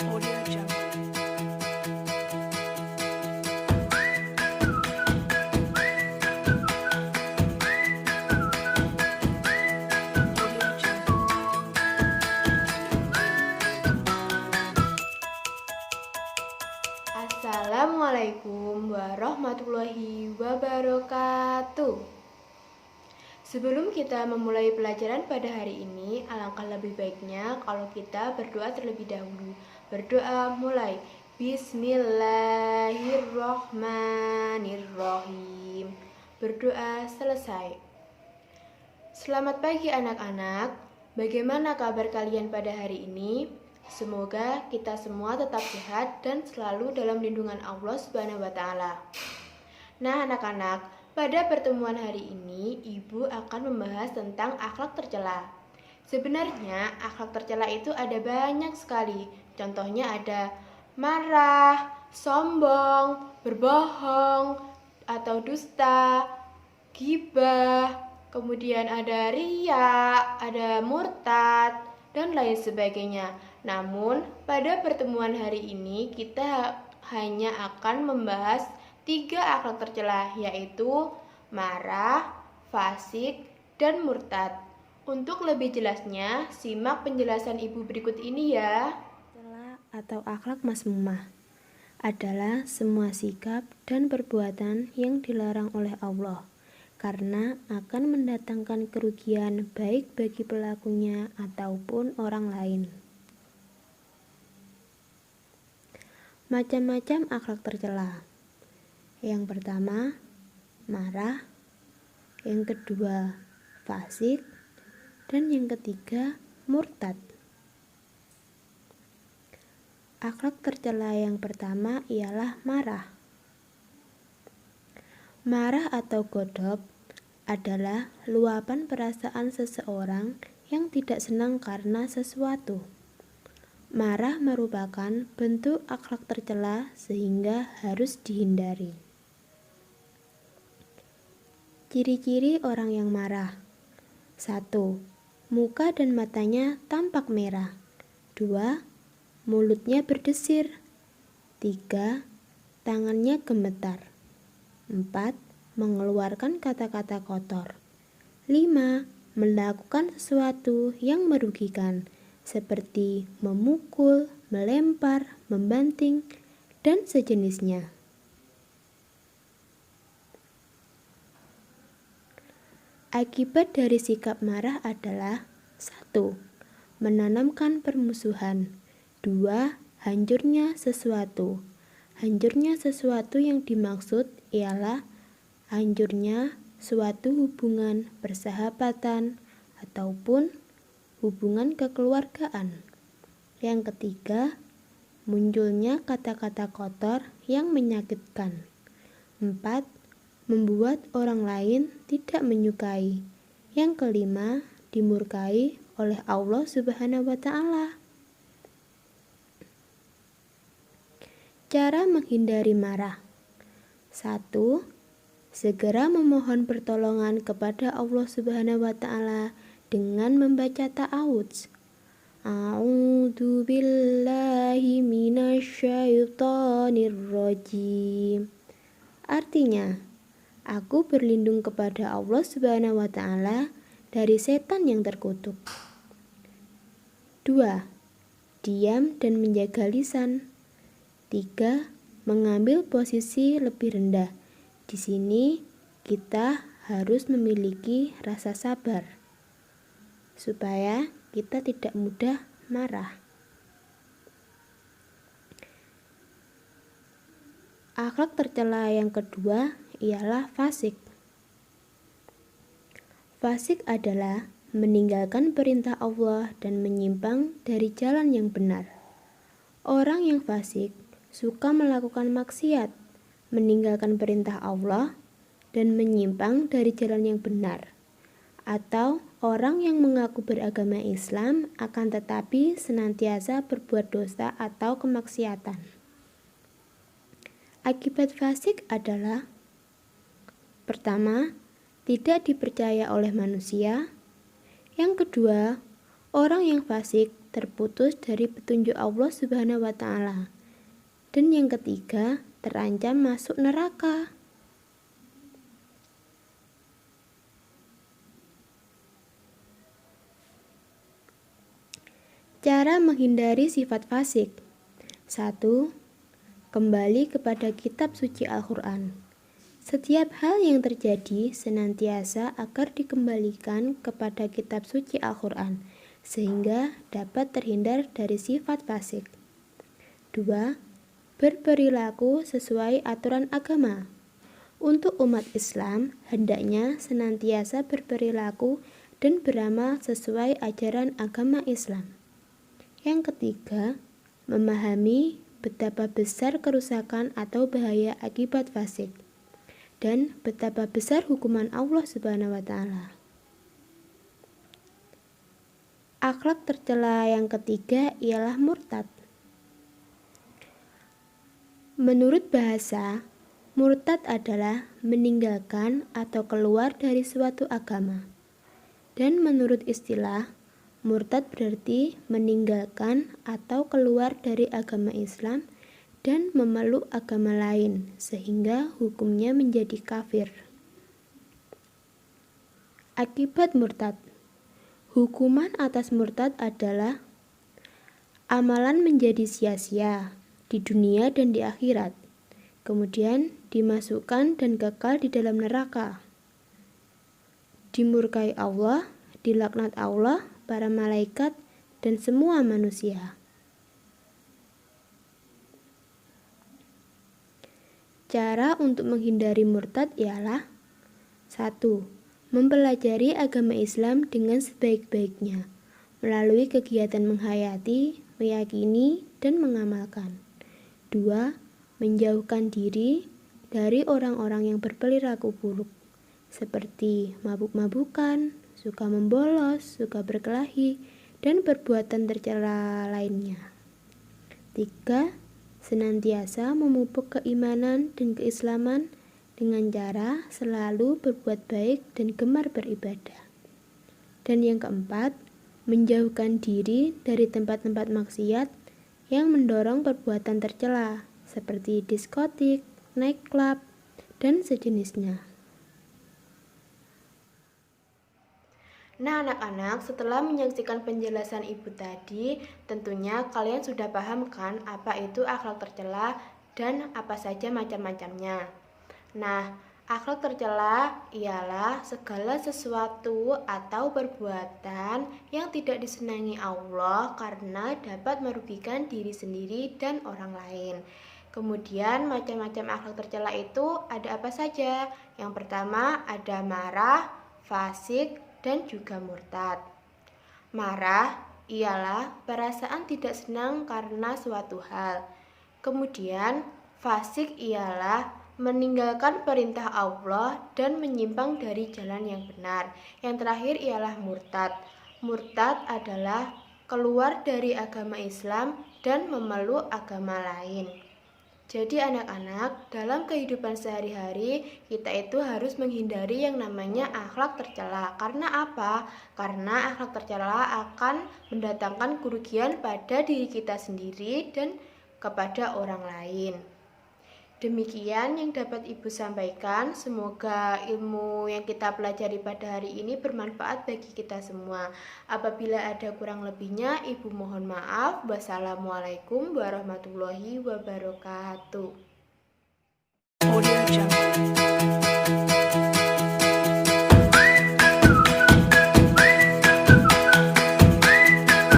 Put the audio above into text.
Audio Jungle. Audio Jungle. Assalamualaikum warahmatullahi wabarakatuh. Sebelum kita memulai pelajaran pada hari ini, alangkah lebih baiknya kalau kita berdoa terlebih dahulu. Berdoa mulai. Bismillahirrohmanirrohim. Berdoa selesai. Selamat pagi anak-anak. Bagaimana kabar kalian pada hari ini? Semoga kita semua tetap sehat dan selalu dalam lindungan Allah Subhanahu wa taala. Nah, anak-anak, pada pertemuan hari ini Ibu akan membahas tentang akhlak tercela. Sebenarnya akhlak tercela itu ada banyak sekali. Contohnya ada marah, sombong, berbohong, atau dusta, ghibah, kemudian ada riya, ada murtad, dan lain sebagainya. Namun, pada pertemuan hari ini kita hanya akan membahas 3 akhlak tercela, yaitu marah, fasik, dan murtad. Untuk lebih jelasnya, simak penjelasan Ibu berikut ini ya. Tercela atau akhlak mazmumah adalah semua sikap dan perbuatan yang dilarang oleh Allah karena akan mendatangkan kerugian baik bagi pelakunya ataupun orang lain. Macam-macam akhlak tercela. Yang pertama, marah. Yang kedua, fasik. Dan yang ketiga, murtad. Akhlak tercela yang pertama ialah marah. Marah atau godop adalah luapan perasaan seseorang yang tidak senang karena sesuatu. Marah merupakan bentuk akhlak tercela sehingga harus dihindari. Ciri-ciri orang yang marah. 1. Muka dan matanya tampak merah. 2. Mulutnya berdesir. 3. Tangannya gemetar. 4. Mengeluarkan kata-kata kotor. 5. Melakukan sesuatu yang merugikan, seperti memukul, melempar, membanting, dan sejenisnya. Akibat dari sikap marah adalah 1. Menanamkan permusuhan. 2. Hancurnya sesuatu. Hancurnya sesuatu yang dimaksud ialah hancurnya suatu hubungan persahabatan ataupun hubungan kekeluargaan. Yang ketiga, munculnya kata-kata kotor yang menyakitkan. 4. Membuat orang lain tidak menyukai. Yang kelima, dimurkai oleh Allah Subhanahu wa taala. Cara menghindari marah. 1. Segera memohon pertolongan kepada Allah Subhanahu wa taala dengan membaca ta'awudz. A'udzu billahi minasyaitonir rajim. Artinya, aku berlindung kepada Allah Subhanahu wa taala dari setan yang terkutuk. 2. Diam dan menjaga lisan. 3. Mengambil posisi lebih rendah. Di sini kita harus memiliki rasa sabar supaya kita tidak mudah marah. Akhlak tercela yang kedua ialah fasik. Fasik adalah meninggalkan perintah Allah dan menyimpang dari jalan yang benar. Orang yang fasik suka melakukan maksiat, meninggalkan perintah Allah, dan menyimpang dari jalan yang benar. Atau orang yang mengaku beragama Islam akan tetapi senantiasa berbuat dosa atau kemaksiatan. Akibat fasik adalah: pertama, tidak dipercaya oleh manusia. Yang kedua, orang yang fasik terputus dari petunjuk Allah Subhanahu wa taala. Dan yang ketiga, terancam masuk neraka. Cara menghindari sifat fasik. 1. Kembali kepada kitab suci Al-Quran. Setiap hal yang terjadi senantiasa agar dikembalikan kepada kitab suci Al-Quran, sehingga dapat terhindar dari sifat fasik. 2. Berperilaku sesuai aturan agama. Untuk umat Islam, hendaknya senantiasa berperilaku dan beramal sesuai ajaran agama Islam. Yang ketiga, memahami betapa besar kerusakan atau bahaya akibat fasik dan betapa besar hukuman Allah Subhanahu wa taala. Akhlak tercela yang ketiga ialah murtad. Menurut bahasa, murtad adalah meninggalkan atau keluar dari suatu agama. Dan menurut istilah, murtad berarti meninggalkan atau keluar dari agama Islam dan memeluk agama lain, sehingga hukumnya menjadi kafir. Akibat murtad. Hukuman atas murtad adalah amalan menjadi sia-sia di dunia dan di akhirat, kemudian dimasukkan dan kekal di dalam neraka, dimurkai Allah, dilaknat Allah, para malaikat, dan semua manusia. Cara untuk menghindari murtad ialah 1. Mempelajari agama Islam dengan sebaik-baiknya melalui kegiatan menghayati, meyakini, dan mengamalkan. 2. Menjauhkan diri dari orang-orang yang berperilaku buruk seperti mabuk-mabukan, suka membolos, suka berkelahi, dan perbuatan tercela lainnya. 3. Senantiasa memupuk keimanan dan keislaman dengan cara selalu berbuat baik dan gemar beribadah. Dan yang keempat, menjauhkan diri dari tempat-tempat maksiat yang mendorong perbuatan tercela seperti diskotik, nightclub, dan sejenisnya. Nah, anak-anak, setelah menyaksikan penjelasan ibu tadi, tentunya kalian sudah paham kan apa itu akhlak tercela dan apa saja macam-macamnya. Nah, akhlak tercela ialah segala sesuatu atau perbuatan yang tidak disenangi Allah karena dapat merugikan diri sendiri dan orang lain. Kemudian macam-macam akhlak tercela itu ada apa saja? Yang pertama ada marah, fasik, dan juga murtad. Marah ialah perasaan tidak senang karena suatu hal. Kemudian fasik ialah meninggalkan perintah Allah dan menyimpang dari jalan yang benar. Yang terakhir ialah murtad. Murtad adalah keluar dari agama Islam dan memeluk agama lain. Jadi anak-anak, dalam kehidupan sehari-hari kita itu harus menghindari yang namanya akhlak tercela. Karena apa? Karena akhlak tercela akan mendatangkan kerugian pada diri kita sendiri dan kepada orang lain. Demikian yang dapat Ibu sampaikan. Semoga ilmu yang kita pelajari pada hari ini bermanfaat bagi kita semua. Apabila ada kurang lebihnya, Ibu mohon maaf. Wassalamualaikum warahmatullahi wabarakatuh.